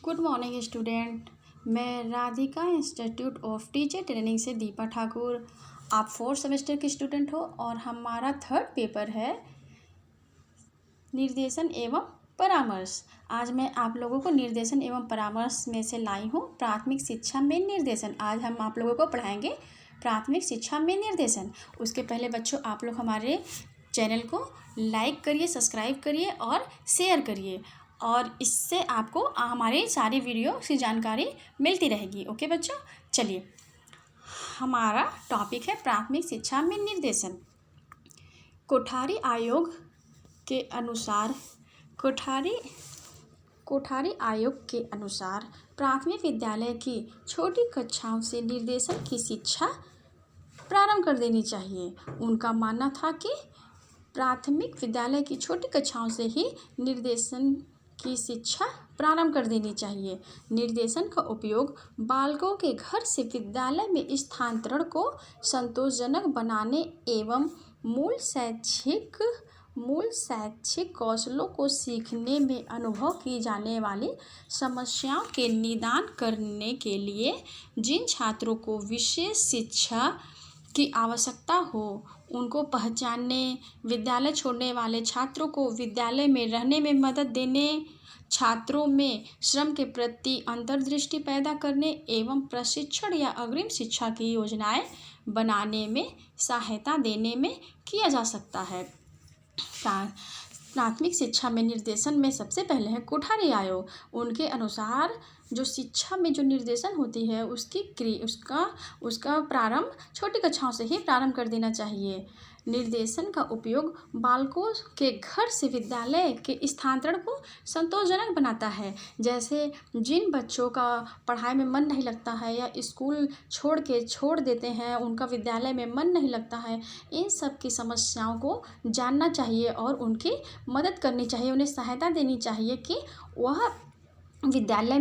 Good morning student. मैं Radhika institute of teacher training से दीपा ठाकुर। आप 4th सेमेस्टर के स्टूडेंट हो और हमारा 3rd पेपर है निर्देशन एवं परामर्श। आज मैं आप लोगों को निर्देशन एवं परामर्श में से लाई हूँ प्राथमिक शिक्षा में निर्देशन। आज हम आप लोगों को पढ़ाएंगे प्राथमिक शिक्षा में निर्देशन। उसके पहले बच्चों, आप लोग हमारे चैनल को लाइक करिए, सब्सक्राइब करिए और शेयर करिए, और इससे आपको हमारी सारी वीडियो की जानकारी मिलती रहेगी। ओके बच्चों, चलिए हमारा टॉपिक है प्राथमिक शिक्षा में निर्देशन। कोठारी आयोग के अनुसार कोठारी आयोग के अनुसार प्राथमिक विद्यालय की छोटी कक्षाओं से निर्देशन की शिक्षा प्रारंभ कर देनी चाहिए। उनका मानना था कि प्राथमिक विद्यालय की छोटी कक्षाओं से ही निर्देशन की शिक्षा प्रारंभ कर देनी चाहिए। निर्देशन का उपयोग बालकों के घर से विद्यालय में स्थानांतरण को संतोषजनक बनाने एवं मूल शैक्षिक कौशलों को सीखने में अनुभव की जाने वाली समस्याओं के निदान करने के लिए जिन छात्रों को विशेष शिक्षा की आवश्यकता हो उनको पहचानने, विद्यालय छोड़ने वाले छात्रों को विद्यालय में रहने में मदद देने, छात्रों में श्रम के प्रति अंतर्दृष्टि पैदा करने एवं प्रशिक्षण या अग्रिम शिक्षा की योजनाएं बनाने में सहायता देने में किया जा सकता है। प्राथमिक शिक्षा में निर्देशन में सबसे पहले है कोठारी आयोग। उनके अनुसार जो शिक्षा में जो निर्देशन होती है उसका प्रारंभ छोटी कक्षाओं से ही प्रारंभ कर देना चाहिए। निर्देशन का उपयोग बालकों के घर से विद्यालय के स्थानांतरण को संतोषजनक बनाता है। जैसे जिन बच्चों का पढ़ाई में मन नहीं लगता है या स्कूल छोड़ देते हैं, उनका विद्यालय में मन नहीं लगता है, इन सब की समस्याओं को जानना चाहिए और उनकी मदद करनी चाहिए, उन्हें सहायता देनी चाहिए कि वह विद्यालय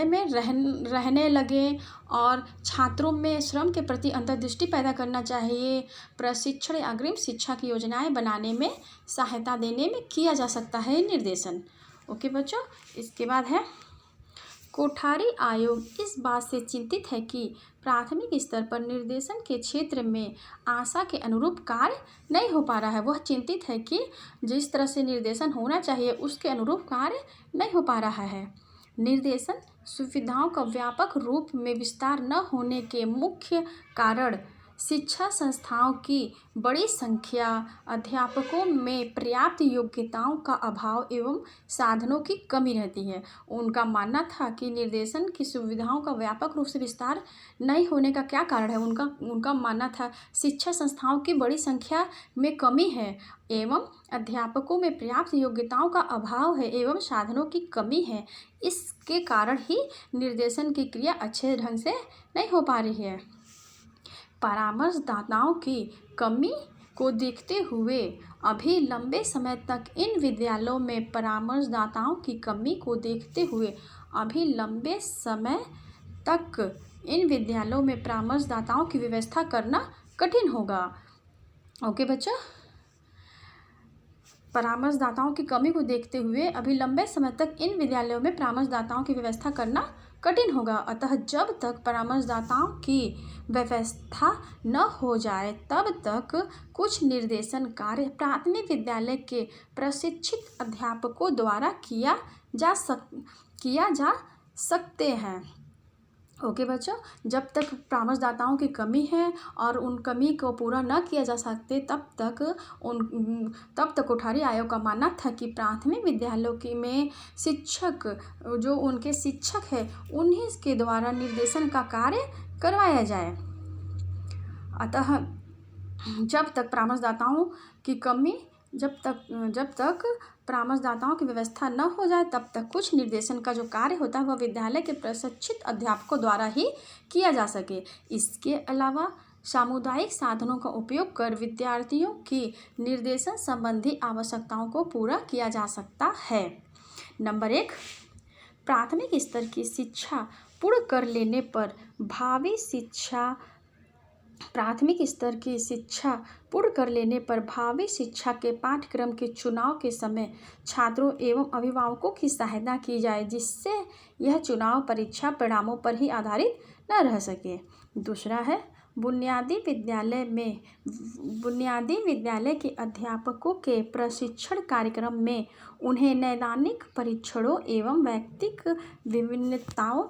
में रहने लगे और छात्रों में श्रम के प्रति अंतर्दृष्टि पैदा करना चाहिए। प्रशिक्षण या अग्रिम शिक्षा की योजनाएं बनाने में सहायता देने में किया जा सकता है निर्देशन। ओके बच्चों, इसके बाद है कोठारी आयोग इस बात से चिंतित है कि प्राथमिक स्तर पर निर्देशन के क्षेत्र में आशा के अनुरूप कार्य नहीं हो पा रहा है। वह चिंतित है कि जिस तरह से निर्देशन होना चाहिए उसके अनुरूप कार्य नहीं हो पा रहा है। निर्देशन सुविधाओं का व्यापक रूप में विस्तार न होने के मुख्य कारण शिक्षा संस्थाओं की बड़ी संख्या, अध्यापकों में पर्याप्त योग्यताओं का अभाव एवं साधनों की कमी रहती है। उनका मानना था कि निर्देशन की सुविधाओं का व्यापक रूप से विस्तार नहीं होने का क्या कारण है। उनका मानना था शिक्षा संस्थाओं की बड़ी संख्या में कमी है एवं अध्यापकों में पर्याप्त योग्यताओं का अभाव है एवं साधनों की कमी है। इसके कारण ही निर्देशन की क्रिया अच्छे ढंग से नहीं हो पा रही है। परामर्शदाताओं की कमी को देखते हुए अभी लंबे समय तक इन विद्यालयों में परामर्शदाताओं की व्यवस्था करना कठिन होगा। ओके बच्चों, परामर्शदाताओं की कमी को देखते हुए अभी लंबे समय तक इन विद्यालयों में परामर्शदाताओं की व्यवस्था करना कठिन होगा। अतः जब तक परामर्शदाताओं की व्यवस्था न हो जाए तब तक कुछ निर्देशन कार्य प्राथमिक विद्यालय के प्रशिक्षित अध्यापकों द्वारा किया जा सकते हैं। ओके बच्चों, जब तक परामर्शदाताओं की कमी है और उन कमी को पूरा न किया जा सकते तब तक कोठारी आयोग का मानना था कि प्राथमिक विद्यालयों में जो उनके शिक्षक है उन्हीं के द्वारा निर्देशन का कार्य करवाया जाए। अतः जब तक परामर्शदाताओं की व्यवस्था न हो जाए तब तक कुछ निर्देशन का जो कार्य होता है वह विद्यालय के प्रशिक्षित अध्यापकों द्वारा ही किया जा सके। इसके अलावा सामुदायिक साधनों का उपयोग कर विद्यार्थियों की निर्देशन संबंधी आवश्यकताओं को पूरा किया जा सकता है। नंबर 1, प्राथमिक स्तर की शिक्षा पूर्ण कर लेने पर भावी शिक्षा प्राथमिक स्तर की शिक्षा पूर्ण कर लेने पर भावी शिक्षा के पाठ्यक्रम के चुनाव के समय छात्रों एवं अभिभावकों की सहायता की जाए, जिससे यह चुनाव परीक्षा परिणामों पर ही आधारित न रह सके। दूसरा है बुनियादी विद्यालय के अध्यापकों के प्रशिक्षण कार्यक्रम में उन्हें नैदानिक परीक्षणों एवं वैयक्तिक विभिन्नताओं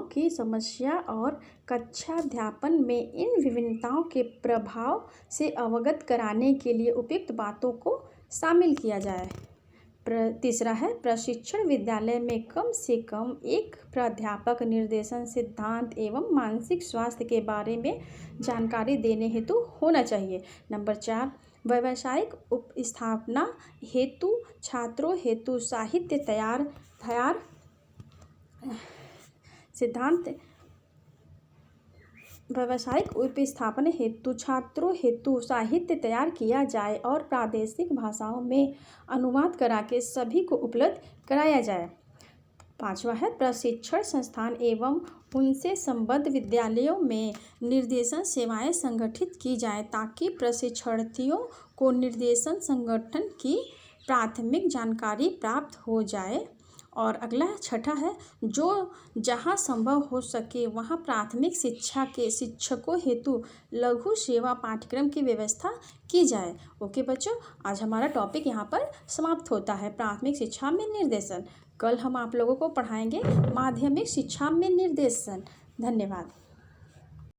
की समस्या और कक्षाध्यापन में इन विभिन्नताओं के प्रभाव से अवगत कराने के लिए उपयुक्त बातों को शामिल किया जाए। तीसरा है प्रशिक्षण विद्यालय में कम से कम एक प्राध्यापक निर्देशन सिद्धांत एवं मानसिक स्वास्थ्य के बारे में जानकारी देने हेतु होना चाहिए। नंबर 4 व्यावसायिक उपस्थापना हेतु छात्रों हेतु साहित्य तैयार व्यावसायिक उपस्थापना हेतु छात्रों हेतु साहित्य तैयार किया जाए और प्रादेशिक भाषाओं में अनुवाद करा के सभी को उपलब्ध कराया जाए। 5वां है प्रशिक्षण संस्थान एवं उनसे संबद्ध विद्यालयों में निर्देशन सेवाएं संगठित की जाए, ताकि प्रशिक्षणार्थियों को निर्देशन संगठन की प्राथमिक जानकारी प्राप्त हो जाए। और अगला 6 है जहां संभव हो सके वहां प्राथमिक शिक्षा के शिक्षकों हेतु लघु सेवा पाठ्यक्रम की व्यवस्था की जाए। ओके बच्चों, आज हमारा टॉपिक यहाँ पर समाप्त होता है, प्राथमिक शिक्षा में निर्देशन। कल हम आप लोगों को पढ़ाएंगे माध्यमिक शिक्षा में निर्देशन। धन्यवाद।